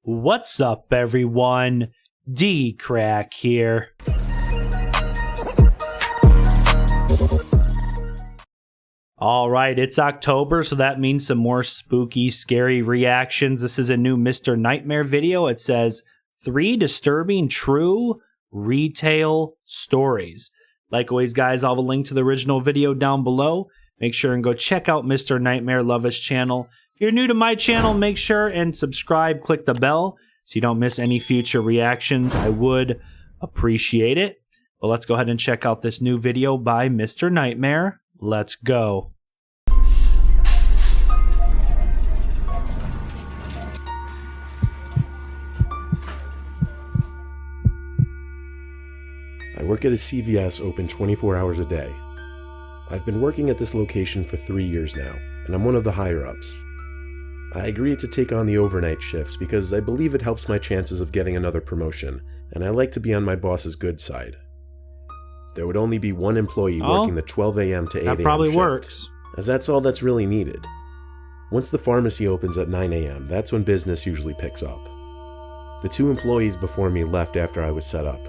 What's up, everyone? DKRACK here. Alright, it's October, so that means some more spooky, scary reactions. This is a new Mr. Nightmare video. It says, 3 disturbing true retail stories. Like always, guys, I'll have a link to the original video down below. Make sure and go check out Mr. Nightmare. Love his channel. If you're new to my channel, make sure and subscribe. Click the bell so you don't miss any future reactions. I would appreciate it. But let's go ahead and check out this new video by Mr. Nightmare. Let's go. I work at a CVS open 24 hours a day. I've been working at this location for 3 years now, and I'm one of the higher-ups. I agreed to take on the overnight shifts because I believe it helps my chances of getting another promotion, and I like to be on my boss's good side. There would only be one employee working the 12 a.m. to 8 a.m. That probably shift, works. as that's all that's really needed. Once the pharmacy opens at 9 a.m., that's when business usually picks up. The 2 employees before me left after I was set up.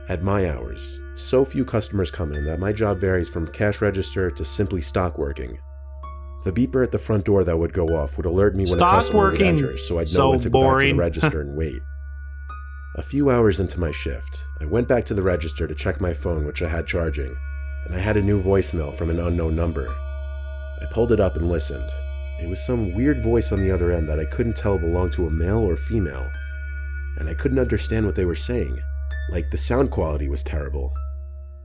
At my hours, so few customers come in that my job varies from cash register to simply stock working. The beeper at the front door that would go off would alert me when a customer would enter, so I'd know when to go back to the register and wait. A few hours into my shift, I went back to the register to check my phone, which I had charging, and I had a new voicemail from an unknown number. I pulled it up and listened. It was some weird voice on the other end that I couldn't tell belonged to a male or female, and I couldn't understand what they were saying. Like, the sound quality was terrible.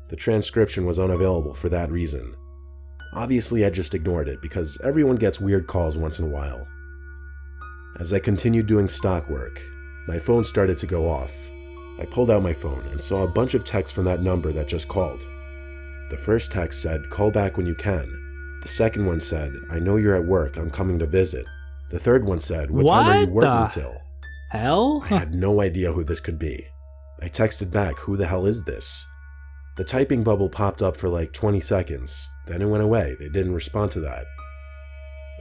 The transcription was unavailable for that reason. Obviously, I just ignored it because everyone gets weird calls once in a while. As I continued doing stock work, my phone started to go off. I pulled out my phone and saw a bunch of texts from that number that just called. The first text said, "Call back when you can." The second one said, "I know you're at work, I'm coming to visit." The third one said, "What time are you working till?" Hell? I had no idea who this could be. I texted back, "Who the hell is this?" The typing bubble popped up for like 20 seconds, then it went away. They didn't respond to that.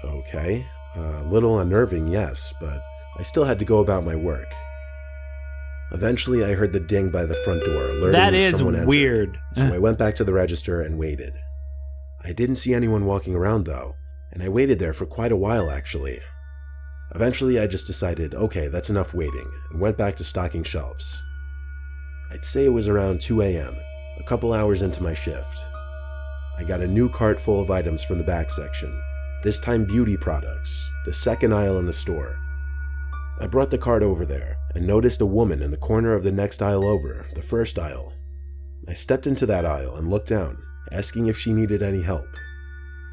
Okay, a little unnerving, yes, but I still had to go about my work. Eventually, I heard the ding by the front door, alerting me someone entered. Weird. So I went back to the register and waited. I didn't see anyone walking around though, and I waited there for quite a while actually. Eventually, I just decided, okay, that's enough waiting, and went back to stocking shelves. I'd say it was around 2 a.m., a couple hours into my shift. I got a new cart full of items from the back section, this time beauty products, the second aisle in the store. I brought the cart over there and noticed a woman in the corner of the next aisle over, the first aisle. I stepped into that aisle and looked down, asking if she needed any help.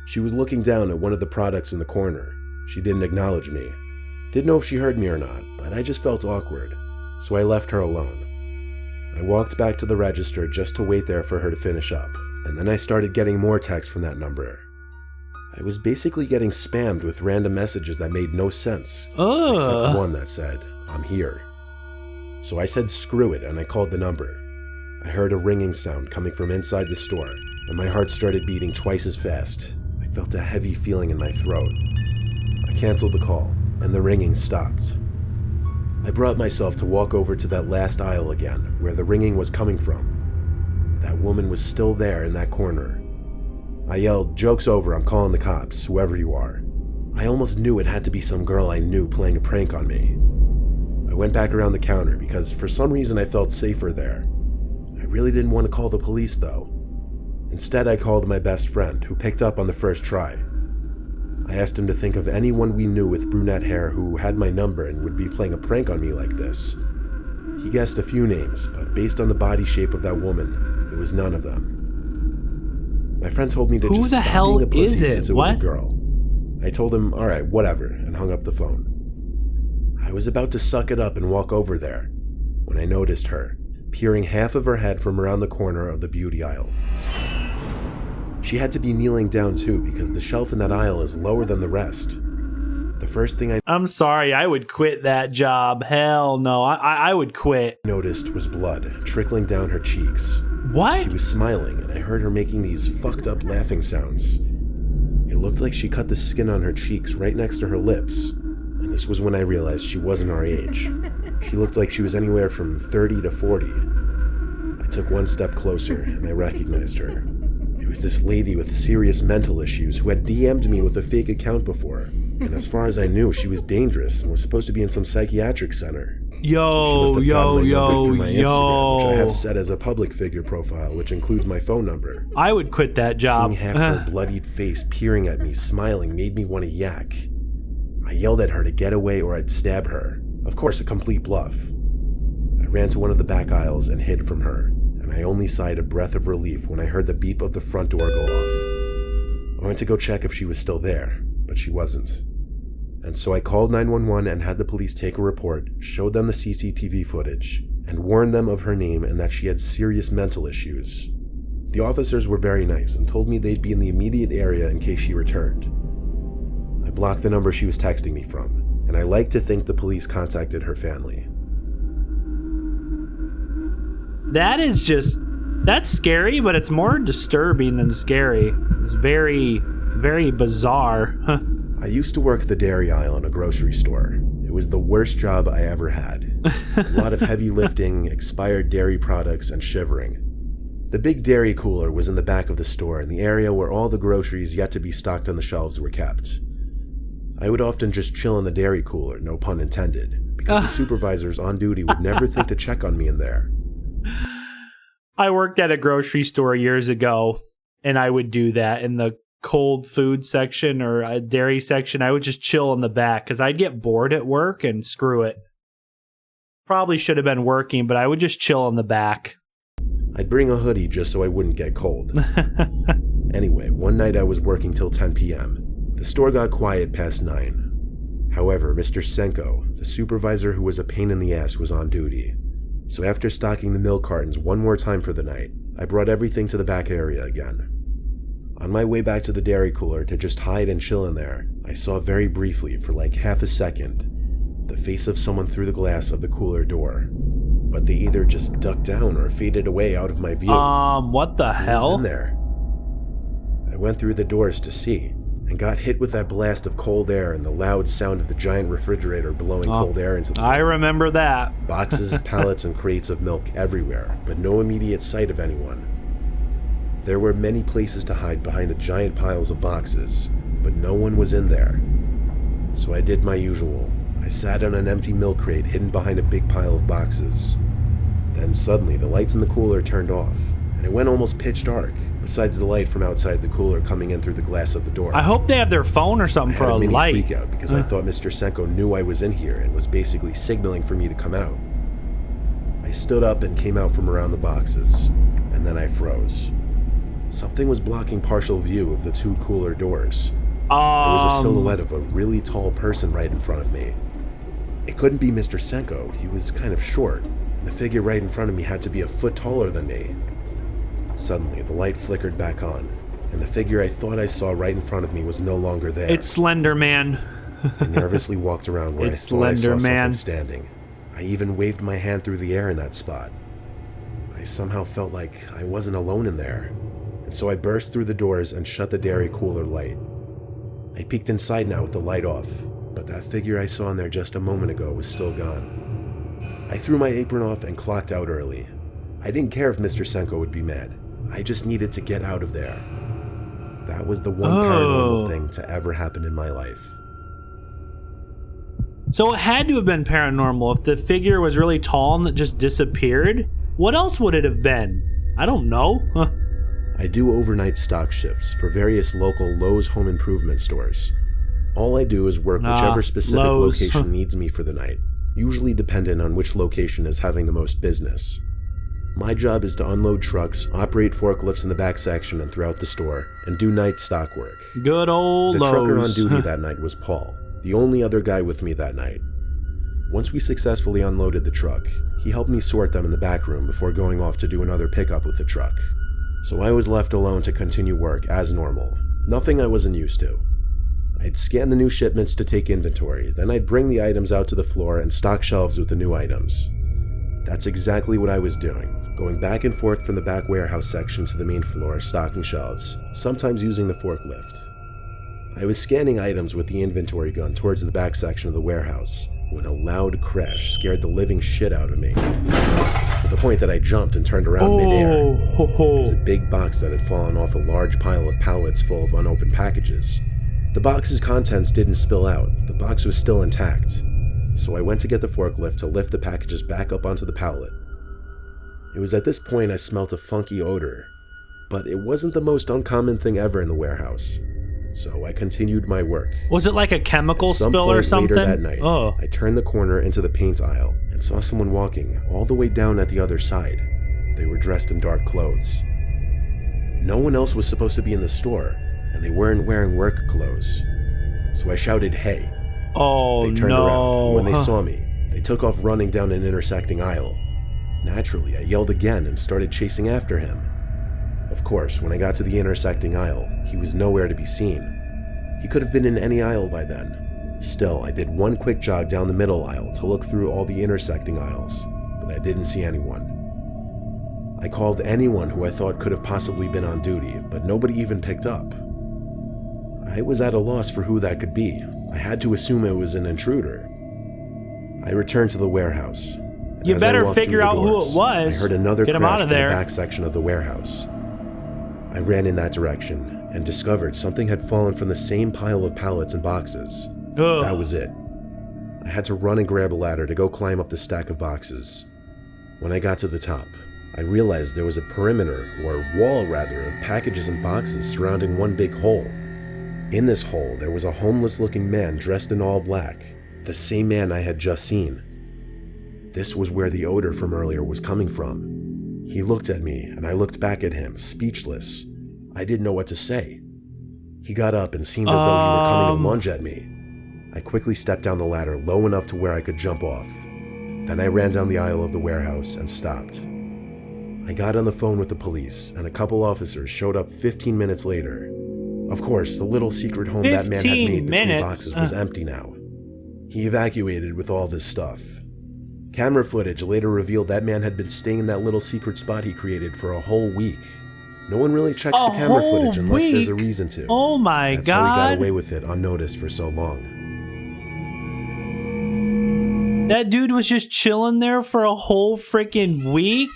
She was looking down at one of the products in the corner. She didn't acknowledge me. Didn't know if she heard me or not, but I just felt awkward, so I left her alone. I walked back to the register just to wait there for her to finish up, and then I started getting more texts from that number. I was basically getting spammed with random messages that made no sense, except one that said, "I'm here." So I said screw it and I called the number. I heard a ringing sound coming from inside the store, and my heart started beating twice as fast. I felt a heavy feeling in my throat. I canceled the call, and the ringing stopped. I brought myself to walk over to that last aisle again, where the ringing was coming from. That woman was still there in that corner. I yelled, "Joke's over, I'm calling the cops, whoever you are." I almost knew it had to be some girl I knew playing a prank on me. I went back around the counter because for some reason I felt safer there. I really didn't want to call the police though. Instead, I called my best friend, who picked up on the first try. I asked him to think of anyone we knew with brunette hair who had my number and would be playing a prank on me like this. He guessed a few names, but based on the body shape of that woman, it was none of them. My friend told me to just stop being a pussy since it was a girl. I told him, alright, whatever, and hung up the phone. I was about to suck it up and walk over there, when I noticed her, peering half of her head from around the corner of the beauty aisle. She had to be kneeling down too because the shelf in that aisle is lower than the rest. The first thing I'm sorry, I would quit that job. Hell no, I would quit. Noticed was blood trickling down her cheeks. What? She was smiling and I heard her making these fucked up laughing sounds. It looked like she cut the skin on her cheeks right next to her lips. And this was when I realized she wasn't our age. She looked like she was anywhere from 30 to 40. I took one step closer and I recognized her. It was this lady with serious mental issues who had DM'd me with a fake account before. And as far as I knew, she was dangerous and was supposed to be in some psychiatric center. Yo, Through my Instagram, which I have yo. set as a public figure profile, which includes my phone number. I would quit that job. Seeing half her bloodied face peering at me, smiling, made me want to yak. I yelled at her to get away or I'd stab her. Of course, a complete bluff. I ran to one of the back aisles and hid from her, and I only sighed a breath of relief when I heard the beep of the front door go off. I went to go check if she was still there, but she wasn't. And so I called 911 and had the police take a report, showed them the CCTV footage, and warned them of her name and that she had serious mental issues. The officers were very nice and told me they'd be in the immediate area in case she returned. I blocked the number she was texting me from, and I like to think the police contacted her family. That's scary, but it's more disturbing than scary. It's very, very bizarre. I used to work the dairy aisle in a grocery store. It was the worst job I ever had. A lot of heavy lifting, expired dairy products, and shivering. The big dairy cooler was in the back of the store in the area where all the groceries yet to be stocked on the shelves were kept. I would often just chill in the dairy cooler, no pun intended, because the supervisors on duty would never think to check on me in there. I worked at a grocery store years ago, and I would do that in the cold food section or a dairy section. I would just chill in the back because I'd get bored at work and screw it. Probably should have been working, but I would just chill in the back. I'd bring a hoodie just so I wouldn't get cold. Anyway, one night I was working till 10 p.m. The store got quiet past 9. However, Mr. Senko, the supervisor who was a pain in the ass, was on duty. So after stocking the milk cartons one more time for the night, I brought everything to the back area again. On my way back to the dairy cooler to just hide and chill in there, I saw very briefly, for like half a second, the face of someone through the glass of the cooler door. But they either just ducked down or faded away out of my view. What the hell? Who was in there? I went through the doors to see, and got hit with that blast of cold air and the loud sound of the giant refrigerator blowing cold air into the room. I remember that. Boxes, pallets, and crates of milk everywhere, but no immediate sight of anyone. There were many places to hide behind the giant piles of boxes, but no one was in there. So I did my usual. I sat on an empty milk crate hidden behind a big pile of boxes. Then suddenly the lights in the cooler turned off, and it went almost pitch dark, besides the light from outside the cooler coming in through the glass of the door. I hope they have their phone or something for a light. I had a mini freak out because I thought Mr. Senko knew I was in here and was basically signaling for me to come out. I stood up and came out from around the boxes, and then I froze. Something was blocking partial view of the two cooler doors. There was a silhouette of a really tall person right in front of me. It couldn't be Mr. Senko, he was kind of short. The figure right in front of me had to be a foot taller than me. Suddenly, the light flickered back on, and the figure I thought I saw right in front of me was no longer there. It's Slender Man. I nervously walked around where I thought I saw something standing. I even waved my hand through the air in that spot. I somehow felt like I wasn't alone in there, and so I burst through the doors and shut the dairy cooler light. I peeked inside now with the light off, but that figure I saw in there just a moment ago was still gone. I threw my apron off and clocked out early. I didn't care if Mr. Senko would be mad. I just needed to get out of there. That was the one paranormal thing to ever happen in my life. So it had to have been paranormal if the figure was really tall and it just disappeared. What else would it have been? I don't know. I do overnight stock shifts for various local Lowe's home improvement stores. All I do is work whichever specific location needs me for the night, usually dependent on which location is having the most business. My job is to unload trucks, operate forklifts in the back section and throughout the store, and do night stock work. Good old The Lowe's. trucker on duty that night was Paul, the only other guy with me that night. Once we successfully unloaded the truck, he helped me sort them in the back room before going off to do another pickup with the truck. So I was left alone to continue work as normal, nothing I wasn't used to. I'd scan the new shipments to take inventory, then I'd bring the items out to the floor and stock shelves with the new items. That's exactly what I was doing, going back and forth from the back warehouse section to the main floor, stocking shelves, sometimes using the forklift. I was scanning items with the inventory gun towards the back section of the warehouse when a loud crash scared the living shit out of me, to the point that I jumped and turned around midair. It was a big box that had fallen off a large pile of pallets full of unopened packages. The box's contents didn't spill out. The box was still intact. So I went to get the forklift to lift the packages back up onto the pallet. It was at this point I smelt a funky odor, but it wasn't the most uncommon thing ever in the warehouse. So I continued my work. Was it like a chemical spill or something? Later that night, I turned the corner into the paint aisle and saw someone walking all the way down at the other side. They were dressed in dark clothes. No one else was supposed to be in the store, and they weren't wearing work clothes. So I shouted, "Hey." Oh, they turned no. around. When they saw me, they took off running down an intersecting aisle. Naturally, I yelled again and started chasing after him. Of course, when I got to the intersecting aisle, he was nowhere to be seen. He could have been in any aisle by then. Still, I did one quick jog down the middle aisle to look through all the intersecting aisles, but I didn't see anyone. I called anyone who I thought could have possibly been on duty, but nobody even picked up. I was at a loss for who that could be. I had to assume it was an intruder. I returned to the warehouse. You better figure out who it was. I heard another Get him crash out of from there. the back section of the warehouse. I ran in that direction and discovered something had fallen from the same pile of pallets and boxes. Ugh. That was it. I had to run and grab a ladder to go climb up the stack of boxes. When I got to the top, I realized there was a perimeter, or wall rather, of packages and boxes surrounding one big hole. In this hole, there was a homeless-looking man dressed in all black, the same man I had just seen. This was where the odor from earlier was coming from. He looked at me, and I looked back at him, speechless. I didn't know what to say. He got up and seemed as though he were coming to lunge at me. I quickly stepped down the ladder low enough to where I could jump off. Then I ran down the aisle of the warehouse and stopped. I got on the phone with the police, and a couple officers showed up 15 minutes later. Of course, the little secret home that man had made between boxes was empty now. He evacuated with all of his stuff. Camera footage later revealed that man had been staying in that little secret spot he created for a whole week. No one really checks the camera footage unless there's a reason to. Oh my God. That's how he got away with it unnoticed for so long. That dude was just chilling there for a whole freaking week?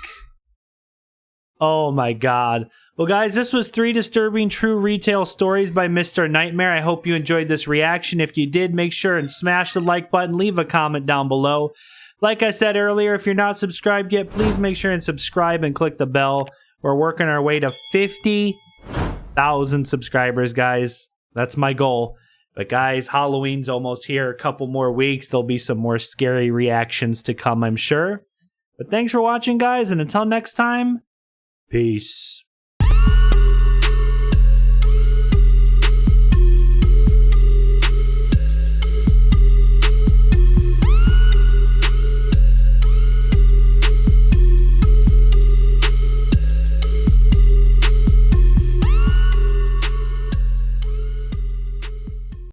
Oh my God. Well, guys, this was 3 disturbing true retail stories by Mr. Nightmare. I hope you enjoyed this reaction. If you did, make sure and smash the like button. Leave a comment down below. Like I said earlier, if you're not subscribed yet, please make sure and subscribe and click the bell. We're working our way to 50,000 subscribers, guys. That's my goal. But guys, Halloween's almost here. A couple more weeks. There'll be some more scary reactions to come, I'm sure. But thanks for watching, guys. And until next time, peace.